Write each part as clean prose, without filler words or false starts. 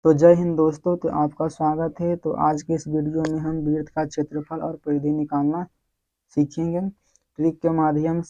तो जय हिंद दोस्तों। तो आपका स्वागत है। तो आज के इस वीडियो में हम वृत्त का क्षेत्रफल और परिधि निकालना सीखेंगे। ट्रिक के माध्यम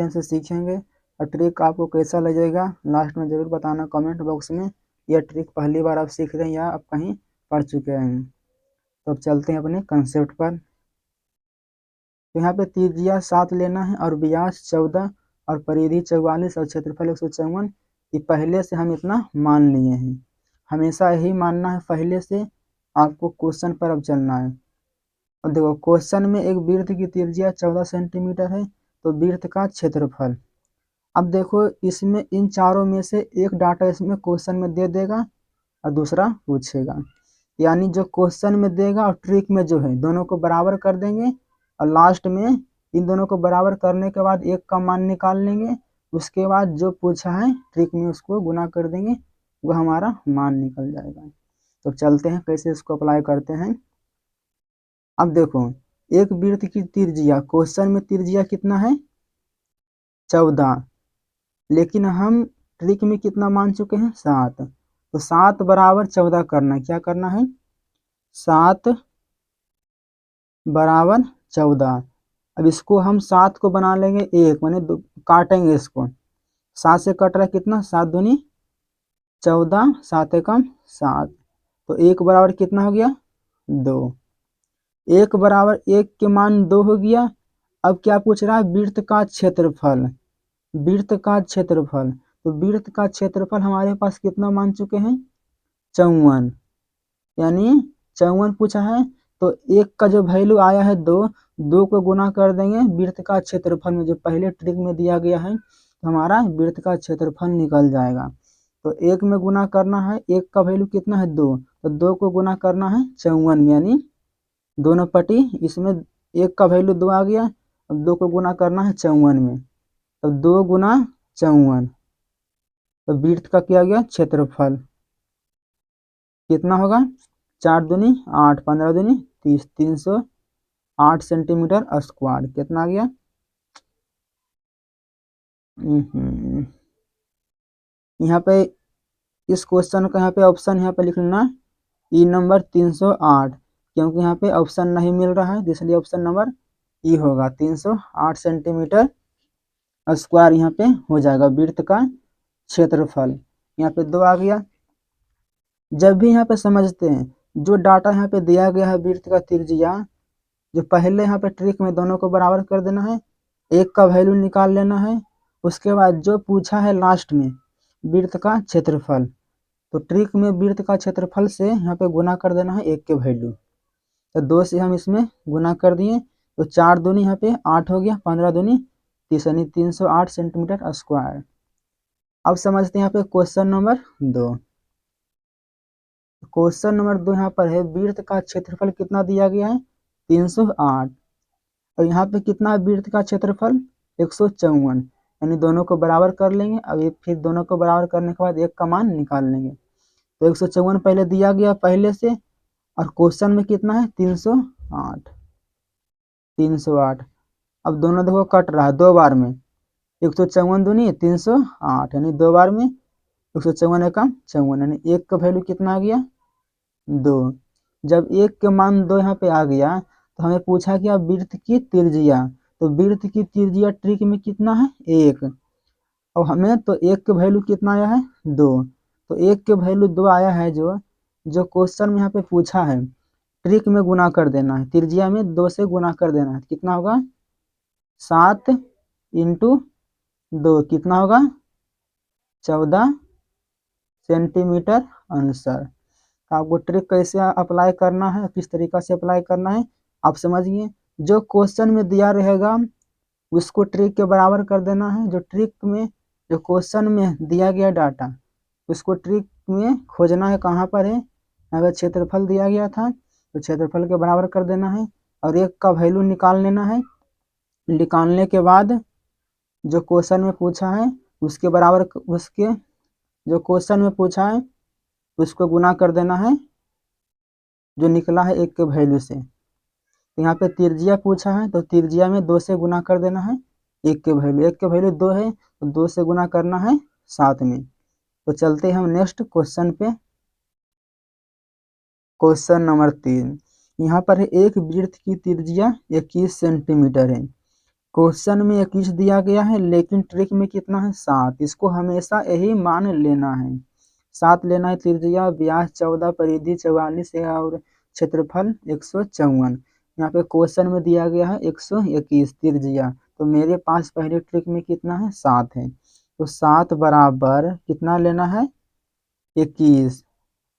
से सीखेंगे। और ट्रिक आपको कैसा लगेगा लास्ट में ज़रूर बताना कमेंट बॉक्स में। यह ट्रिक पहली बार आप सीख रहे हैं या आप कहीं पढ़ चुके हैं। तो अब चलते हैं अपने कंसेप्ट पर। तो यहाँ पे त्रिज्या 7 लेना है और व्यास 14 और परिधि 44 और क्षेत्रफल 154। ये पहले से हम इतना मान लिए हैं, हमेशा यही मानना है पहले से। आपको क्वेश्चन पर अब चलना है। और देखो क्वेश्चन में एक वृत्त की त्रिज्या 14 सेंटीमीटर है, तो वृत्त का क्षेत्रफल। अब देखो इसमें इन चारों में से एक डाटा इसमें क्वेश्चन में दे देगा और दूसरा पूछेगा। यानी जो क्वेश्चन में देगा और ट्रिक में जो है दोनों को बराबर कर देंगे और लास्ट में इन दोनों को बराबर करने के बाद एक का मान निकाल लेंगे। उसके बाद जो पूछा है ट्रिक में उसको गुना कर देंगे, वह हमारा मान निकल जाएगा। तो चलते हैं कैसे इसको अप्लाई करते हैं। अब देखो एक वृत्त की त्रिज्या, क्वेश्चन में त्रिज्या कितना है 14, लेकिन हम ट्रिक में कितना मान चुके हैं 7। तो 7 बराबर 14 करना है। क्या करना है 7 बराबर 14। अब इसको हम 7 को बना लेंगे एक, माने काटेंगे इसको। 7 से कट रहा है कितना 7 दूनी 14, 7 एकम 7। तो 1 बराबर कितना हो गया 2। 1 बराबर 1 के मान 2 हो गया। अब क्या पूछ रहा है वृत्त का क्षेत्रफल। वृत्त का क्षेत्रफल, तो वृत्त का क्षेत्रफल हमारे पास कितना मान चुके हैं 54, यानी 54 पूछा है। तो 1 का जो वैल्यू आया है 2, 2 को गुना कर देंगे वृत्त का क्षेत्रफल में जो पहले ट्रिक में दिया गया है, तो हमारा वृत्त का क्षेत्रफल निकल जाएगा। तो 1 में गुना करना है, 1 का वैल्यू कितना है 2, तो 2 को गुना करना है 54, यानी दोनों पट्टी इसमें 1 का वैल्यू 2 आ गया। अब 2 को गुना करना है 54 में, तो 2 गुना 54, तो वृत्त का क्या गया क्षेत्रफल कितना होगा 4 दूनी 8, 15 दूनी 30, 308 सेंटीमीटर स्क्वायर। कितना आ गया यहाँ पे इस क्वेश्चन का यहाँ पे ऑप्शन यहाँ पे लिख लेना ई नंबर 308, क्योंकि यहाँ पे ऑप्शन नहीं मिल रहा है, इसलिए ऑप्शन नंबर ई होगा 308 सेंटीमीटर स्क्वायर यहाँ पे हो जाएगा वृत्त का क्षेत्रफल। यहाँ पे 2 आ गया। जब भी यहाँ पे समझते हैं जो डाटा यहाँ पे दिया गया है वृत्त का त्रिज्या, जो पहले यहाँ पे ट्रिक में दोनों को बराबर कर देना है, 1 का वैल्यू निकाल लेना है। उसके बाद जो पूछा है लास्ट में वृत्त का क्षेत्रफल, तो ट्रिक में वृत्त का क्षेत्रफल से यहाँ पे गुना कर देना है 1 के वैल्यू। तो 2 से हम इसमें गुना कर दिए, तो 4 दूनी यहाँ पे 8 हो गया, 15 दूनी 30, यानी 308 सेंटीमीटर स्क्वायर। अब समझते हैं यहाँ पे क्वेश्चन नंबर 2। क्वेश्चन नंबर 2 यहाँ पर है वृत्त का क्षेत्रफल कितना दिया गया है 308, और यहाँ पे कितना है वृत्त का क्षेत्रफल 154, यानी दोनों को बराबर कर लेंगे। अब फिर दोनों को बराबर करने के बाद 1 का मान निकाल लेंगे। तो 154 पहले दिया गया पहले से, और क्वेश्चन में कितना है 308। 308 अब दोनों देखो कट रहा है 2 बार में, 154 दूनी 308, यानी 2 बार में 154 एकम 54, यानी 1 का वैल्यू कितना आ गया 2। जब 1 के मान 2 यहाँ पे आ गया, तो हमें पूछा कि अब वृत्त की त्रिज्या, तो वृत्त की त्रिज्या ट्रिक में कितना है 1, और हमें तो 1 के वैल्यू कितना आया है 2। तो 1 के वैल्यू 2 आया है, जो जो क्वेश्चन में यहाँ पे पूछा है ट्रिक में गुना कर देना है, त्रिज्या में 2 से गुना कर देना है। कितना होगा 7 इंटू 2, कितना होगा 14 सेंटीमीटर आंसर। आपको ट्रिक कैसे अप्लाई करना है, किस तरीका से अप्लाई करना है आप समझिए। जो क्वेश्चन में दिया रहेगा उसको ट्रिक के बराबर कर देना है। जो ट्रिक में जो क्वेश्चन में दिया गया डाटा उसको ट्रिक में खोजना है, कहाँ पर है, अगर क्षेत्रफल दिया गया था तो क्षेत्रफल के बराबर कर देना है, और 1 का वैल्यू निकाल लेना है। निकालने के बाद जो क्वेश्चन में पूछा है उसके बराबर, उसके जो क्वेश्चन में पूछा है उसको गुना कर देना है जो निकला है 1 के वैल्यू से। तो यहाँ पे त्रिज्या पूछा है, तो त्रिज्या में 2 से गुना कर देना है 1 के वैल्यू। 1 के वैल्यू 2 है, तो 2 से गुना करना है 7 में। तो चलते हैं हम नेक्स्ट क्वेश्चन पे। क्वेश्चन नंबर 3, यहाँ पर है एक वृत्त की त्रिज्या 21 सेंटीमीटर है। क्वेश्चन में 21 दिया गया है लेकिन ट्रिक में कितना है 7। इसको हमेशा यही मान लेना है, 7 लेना है। त्रिज्या, व्यास 14, परिधि 44 है और क्षेत्रफल 154। यहाँ पे क्वेश्चन में दिया गया है 121 त्रिज्या, तो मेरे पास पहले ट्रिक में कितना है 7 है। तो 7 बराबर कितना लेना है 21,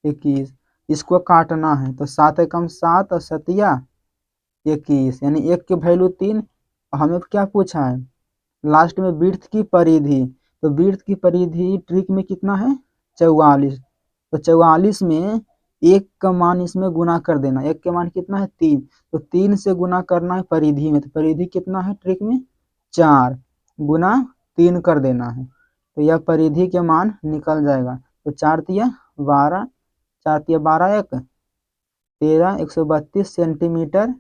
21। इसको काटना है तो 7 एकम 7 और सतिया 21, यानी एक के वैल्यू 3। हमें क्या पूछा है लास्ट में वृत्त की परिधि, तो वृत्त की परिधि ट्रिक में कितना है 44। तो 44 में एक का मान इसमें गुना कर देना, एक का मान कितना है 3, तो 3 से गुना करना है परिधि में, तो परिधि कितना है ट्रिक में 4 गुना 3 कर देना है, तो यह परिधि के मान निकल जाएगा। तो 4 तिया 12, 4 तिया 12 एक 13, 132 सेंटीमीटर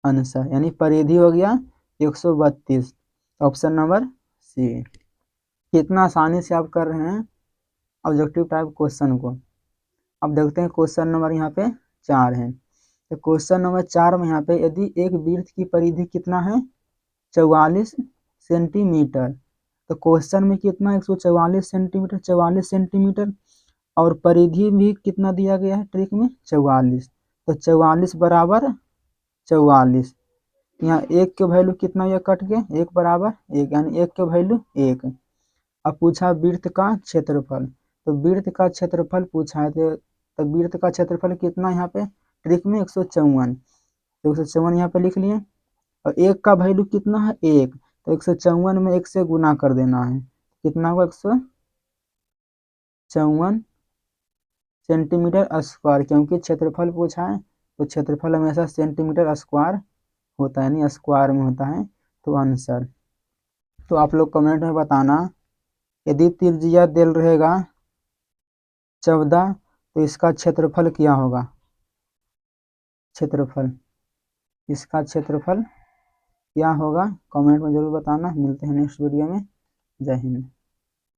आंसर, यानी परिधि हो गया 132। Option number C. कितना आसानी से आप कर रहे हैं ऑब्जेक्टिव टाइप क्वेश्चन को। अब देखते हैं क्वेश्चन नंबर यहाँ पे 4 है। तो क्वेश्चन नंबर 4 में यहाँ पे यदि एक वृत्त की परिधि कितना है 44 सेंटीमीटर, तो क्वेश्चन में कितना 144 सेंटीमीटर, 44 सेंटीमीटर, और परिधि भी कितना दिया गया है ट्रिक में 44। तो 44 बराबर 44, यहाँ एक के वैल्यू कितना, यह कट गया, एक बराबर एक, यानी एक के वैल्यू एक। अब पूछा वृत्त का क्षेत्रफल, तो वृत्त का क्षेत्रफल पूछा है, तो वृत्त का क्षेत्रफल कितना यहाँ पे ट्रिक में 154, तो 154 यहाँ पे लिख लिए। और एक का वैल्यू कितना है एक, तो 154 में एक से गुना कर देना है, कितना होगा 154 सेंटीमीटर स्क्वायर, क्योंकि क्षेत्रफल पूछा है तो क्षेत्रफल हमेशा सेंटीमीटर स्क्वायर होता है, यानी स्क्वायर में होता है। तो आंसर, तो आप लोग कमेंट में बताना यदि त्रिज्या दिल रहेगा 14 तो इसका क्षेत्रफल क्या होगा, क्षेत्रफल, इसका क्षेत्रफल क्या होगा, कमेंट में जरूर बताना। मिलते हैं नेक्स्ट वीडियो में। जय हिंद।